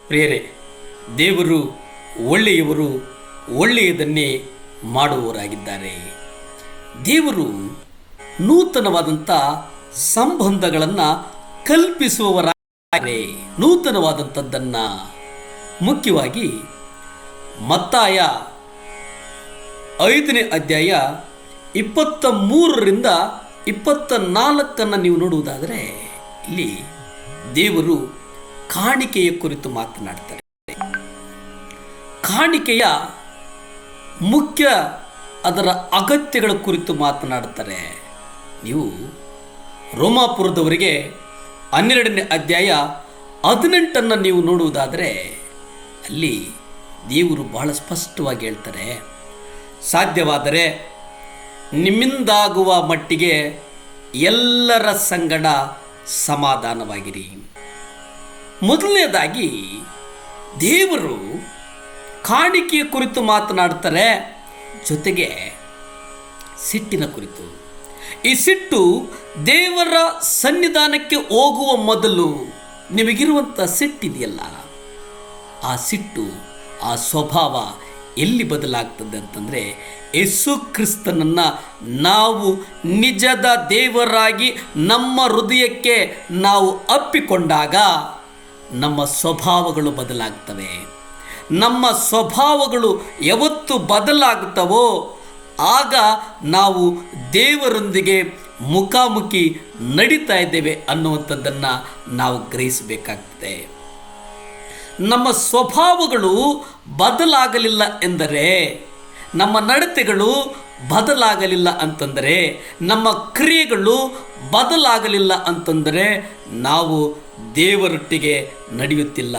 ಪ್ರಿಯರೇ, ದೇವರು ಒಳ್ಳೆಯವರು, ಒಳ್ಳೆಯದನ್ನೇ ಮಾಡುವವರಾಗಿದ್ದಾರೆ. ದೇವರು ನೂತನವಾದಂಥ ಸಂಬಂಧಗಳನ್ನು ಕಲ್ಪಿಸುವವರಾಗಿದ್ದಾರೆ. ನೂತನವಾದಂಥದ್ದನ್ನು ಮುಖ್ಯವಾಗಿ ಮತ್ತಾಯ 5ನೇ ಅಧ್ಯಾಯ 23ರಿಂದ 24 ನೀವು ನೋಡುವುದಾದರೆ ಇಲ್ಲಿ ದೇವರು ಕಾಣಿಕೆಯ ಕುರಿತು ಮಾತನಾಡ್ತಾರೆ. ಕಾಣಿಕೆಯ ಮುಖ್ಯ ಅದರ ಅಗತ್ಯಗಳ ಕುರಿತು ಮಾತನಾಡ್ತಾರೆ. ನೀವು ರೋಮಾಪುರದವರಿಗೆ 12ನೇ ಅಧ್ಯಾಯ 18 ನೀವು ನೋಡುವುದಾದರೆ ಅಲ್ಲಿ ದೇವರು ಬಹಳ ಸ್ಪಷ್ಟವಾಗಿ ಹೇಳ್ತಾರೆ, ಸಾಧ್ಯವಾದರೆ ನಿಮ್ಮಿಂದಾಗುವ ಮಟ್ಟಿಗೆ ಎಲ್ಲರ ಸಂಗಡ ಸಮಾಧಾನವಾಗಿರಿ. ಮೊದಲನೇದಾಗಿ ದೇವರು ಕಾಣಿಕೆಯ ಕುರಿತು ಮಾತನಾಡ್ತಾರೆ, ಜೊತೆಗೆ ಸಿಟ್ಟಿನ ಕುರಿತು. ಈ ಸಿಟ್ಟು ದೇವರ ಸನ್ನಿಧಾನಕ್ಕೆ ಹೋಗುವ ಮೊದಲು ನಿಮಗಿರುವಂಥ ಸಿಟ್ಟಿದೆಯಲ್ಲ, ಆ ಸಿಟ್ಟು, ಆ ಸ್ವಭಾವ ಎಲ್ಲಿ ಬದಲಾಗ್ತದೆ ಅಂತಂದರೆ, ಯೇಸು ಕ್ರಿಸ್ತನನ್ನು ನಾವು ನಿಜದ ದೇವರಾಗಿ ನಮ್ಮ ಹೃದಯಕ್ಕೆ ನಾವು ಅಪ್ಪಿಕೊಂಡಾಗ ನಮ್ಮ ಸ್ವಭಾವಗಳು ಬದಲಾಗ್ತವೆ. ನಮ್ಮ ಸ್ವಭಾವಗಳು ಯಾವತ್ತು ಬದಲಾಗುತ್ತವೋ ಆಗ ನಾವು ದೇವರೊಂದಿಗೆ ಮುಖಾಮುಖಿ ನಡೀತಾ ಇದ್ದೇವೆ ಅನ್ನುವಂಥದ್ದನ್ನು ನಾವು ಗ್ರಹಿಸಬೇಕಾಗ್ತದೆ. ನಮ್ಮ ಸ್ವಭಾವಗಳು ಬದಲಾಗಲಿಲ್ಲ ಎಂದರೆ, ನಮ್ಮ ನಡತೆಗಳು ಬದಲಾಗಲಿಲ್ಲ ಅಂತಂದರೆ, ನಮ್ಮ ಕ್ರಿಯೆಗಳು ಬದಲಾಗಲಿಲ್ಲ ಅಂತಂದರೆ ನಾವು ದೇವರೊಟ್ಟಿಗೆ ನಡೆಯುತ್ತಿಲ್ಲ,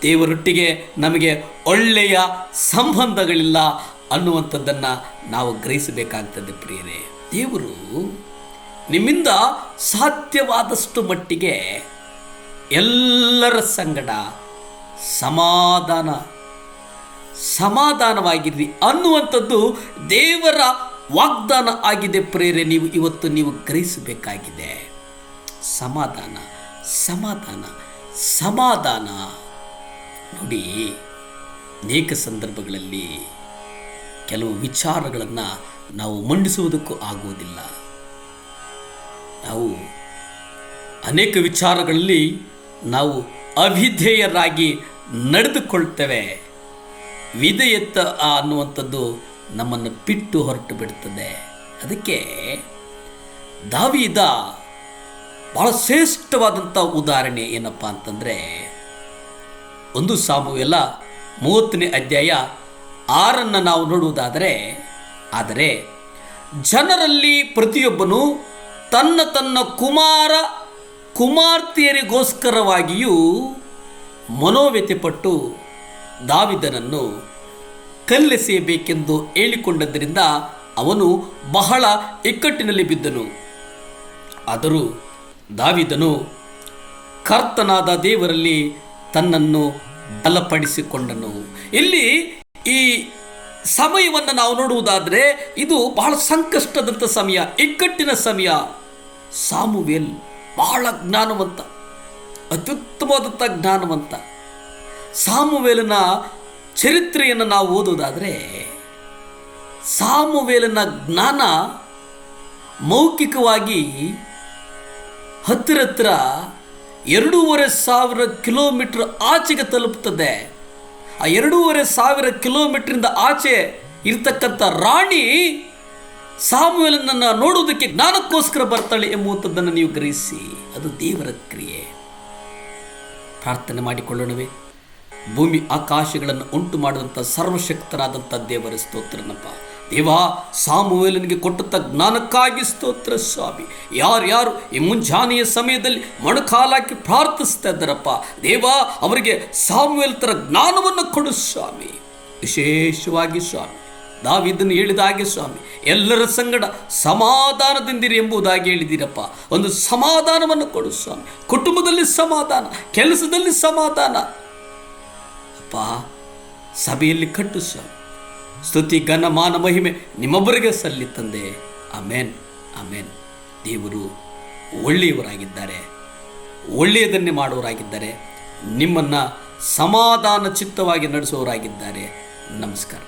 ದೇವರೊಟ್ಟಿಗೆ ನಮಗೆ ಒಳ್ಳೆಯ ಸಂಬಂಧಗಳಿಲ್ಲ ಅನ್ನುವಂಥದ್ದನ್ನು ನಾವು ಗ್ರಹಿಸಬೇಕಾಗ್ತದೆ. ಪ್ರಿಯರೇ, ದೇವರು ನಿಮ್ಮಿಂದ ಸಾಧ್ಯವಾದಷ್ಟು ಮಟ್ಟಿಗೆ ಎಲ್ಲರ ಸಂಗಡ ಸಮಾಧಾನವಾಗಿರಿ ಅನ್ನುವಂಥದ್ದು ದೇವರ ವಾಗ್ದಾನ ಆಗಿದೆ. ಪ್ರೇರೆ, ನೀವು ಗ್ರಹಿಸಬೇಕಾಗಿದೆ. ಸಮಾಧಾನ ಸಮಾಧಾನ ಸಮಾಧಾನ. ನೋಡಿ, ಅನೇಕ ಸಂದರ್ಭಗಳಲ್ಲಿ ಕೆಲವು ವಿಚಾರಗಳನ್ನು ನಾವು ಮಂಡಿಸುವುದಕ್ಕೂ ಆಗುವುದಿಲ್ಲ. ನಾವು ಅನೇಕ ವಿಚಾರಗಳಲ್ಲಿ ನಾವು ಅವಿಧೇಯರಾಗಿ ನಡೆದುಕೊಳ್ತೇವೆ. ವಿಧೇಯತ್ವ ಅನ್ನುವಂಥದ್ದು ನಮ್ಮನ್ನು ಬಿಟ್ಟು ಹೊರಟು ಬಿಡ್ತದೆ. ಅದಕ್ಕೆ ದಾವೀದ ಬಹಳ ಶ್ರೇಷ್ಠವಾದಂಥ ಉದಾಹರಣೆ ಏನಪ್ಪ ಅಂತಂದರೆ, 1 ಸಾಮುವೇಲ 30ನೇ ಅಧ್ಯಾಯ 6 ನಾವು ನೋಡುವುದಾದರೆ, ಆದರೆ ಜನರಲ್ಲಿ ಪ್ರತಿಯೊಬ್ಬನು ತನ್ನ ತನ್ನ ಕುಮಾರ್ತೆಯರಿಗೋಸ್ಕರವಾಗಿಯೂ ಮನೋವ್ಯಥೆಪಟ್ಟು ದಾವೀದನನ್ನು ಕಲ್ಲೆಸೆಯಬೇಕೆಂದು ಹೇಳಿಕೊಂಡದ್ದರಿಂದ ಅವನು ಬಹಳ ಇಕ್ಕಟ್ಟಿನಲ್ಲಿ ಬಿದ್ದನು. ಆದರೂ ದಾವೀದನು ಕರ್ತನಾದ ದೇವರಲ್ಲಿ ತನ್ನನ್ನು ಬಲಪಡಿಸಿಕೊಂಡನು. ಇಲ್ಲಿ ಈ ಸಮಯವನ್ನು ನಾವು ನೋಡುವುದಾದರೆ ಇದು ಬಹಳ ಸಂಕಷ್ಟದಂಥ ಸಮಯ, ಇಕ್ಕಟ್ಟಿನ ಸಮಯ. ಸಾಮುವೇಲ್ ಬಹಳ ಜ್ಞಾನವಂತ, ಅತ್ಯುತ್ತಮವಾದಂಥ ಜ್ಞಾನವಂತ. ಸಾಮುವೇಲನ ಚರಿತ್ರೆಯನ್ನು ನಾವು ಓದುವುದಾದರೆ ಸಾಮುವೇಲನ ಜ್ಞಾನ ಮೌಖಿಕವಾಗಿ ಹತ್ತಿರ 2,500 ಕಿಲೋಮೀಟರ್ ಆಚೆಗೆ ತಲುಪುತ್ತದೆ. ಆ 2,500 ಕಿಲೋಮೀಟರಿಂದ ಆಚೆ ಇರ್ತಕ್ಕಂಥ ರಾಣಿ ಸಾಮುವೇಲನನ್ನು ನೋಡುವುದಕ್ಕೆ ಜ್ಞಾನಕ್ಕೋಸ್ಕರ ಬರ್ತಾಳೆ ಎಂಬುವಂಥದ್ದನ್ನು ನೀವು ಗ್ರಹಿಸಿ. ಅದು ದೇವರ ಕ್ರಿಯೆ. ಪ್ರಾರ್ಥನೆ ಮಾಡಿಕೊಳ್ಳೋಣವೇ? ಭೂಮಿ ಆಕಾಶಗಳನ್ನು ಉಂಟು ಮಾಡಿದಂಥ ಸರ್ವಶಕ್ತನಾದಂಥ ದೇವರ ಸ್ತೋತ್ರನಪ್ಪ. ದೇವ, ಸಾಮುವೇಲನಿಗೆ ಕೊಟ್ಟಂಥ ಜ್ಞಾನಕ್ಕಾಗಿ ಸ್ತೋತ್ರ ಸ್ವಾಮಿ. ಯಾರ್ಯಾರು ಈ ಮುಂಜಾನೆಯ ಸಮಯದಲ್ಲಿ ಮೊಣಕಾಲಾಕಿ ಪ್ರಾರ್ಥಿಸ್ತಾ ಇದ್ದಾರಪ್ಪ, ದೇವ ಅವರಿಗೆ ಸಾಮುವೇಲ್ ಥರ ಜ್ಞಾನವನ್ನು ಕೊಡು ಸ್ವಾಮಿ. ವಿಶೇಷವಾಗಿ ಸ್ವಾಮಿ ದಾವೀದನು ಹೇಳಿದ ಹಾಗೆ ಸ್ವಾಮಿ, ಎಲ್ಲರ ಸಂಗಡ ಸಮಾಧಾನದಿಂದಿರಿ ಎಂಬುದಾಗಿ ಹೇಳಿದ್ದೀರಪ್ಪ. ಒಂದು ಸಮಾಧಾನವನ್ನು ಕೊಡು ಸ್ವಾಮಿ. ಕುಟುಂಬದಲ್ಲಿ ಸಮಾಧಾನ, ಕೆಲಸದಲ್ಲಿ ಸಮಾಧಾನ ಅಪ್ಪ, ಸಭೆಯಲ್ಲಿ ಕಟ್ಟು ಸ್ವಾಮಿ. ಸ್ತುತಿ ಘನ ಮಾನ ಮಹಿಮೆ ನಿಮ್ಮೊಬ್ಬರಿಗೆ ಸಲ್ಲಿ ತಂದೆ. ಆಮೇನ್ ಆಮೇನ್. ದೇವರು ಒಳ್ಳೆಯವರಾಗಿದ್ದಾರೆ, ಒಳ್ಳೆಯದನ್ನೇ ಮಾಡುವವರಾಗಿದ್ದಾರೆ. ನಿಮ್ಮನ್ನು ಸಮಾಧಾನ ಚಿತ್ತವಾಗಿ ನಡೆಸುವವರಾಗಿದ್ದಾರೆ. ನಮಸ್ಕಾರ.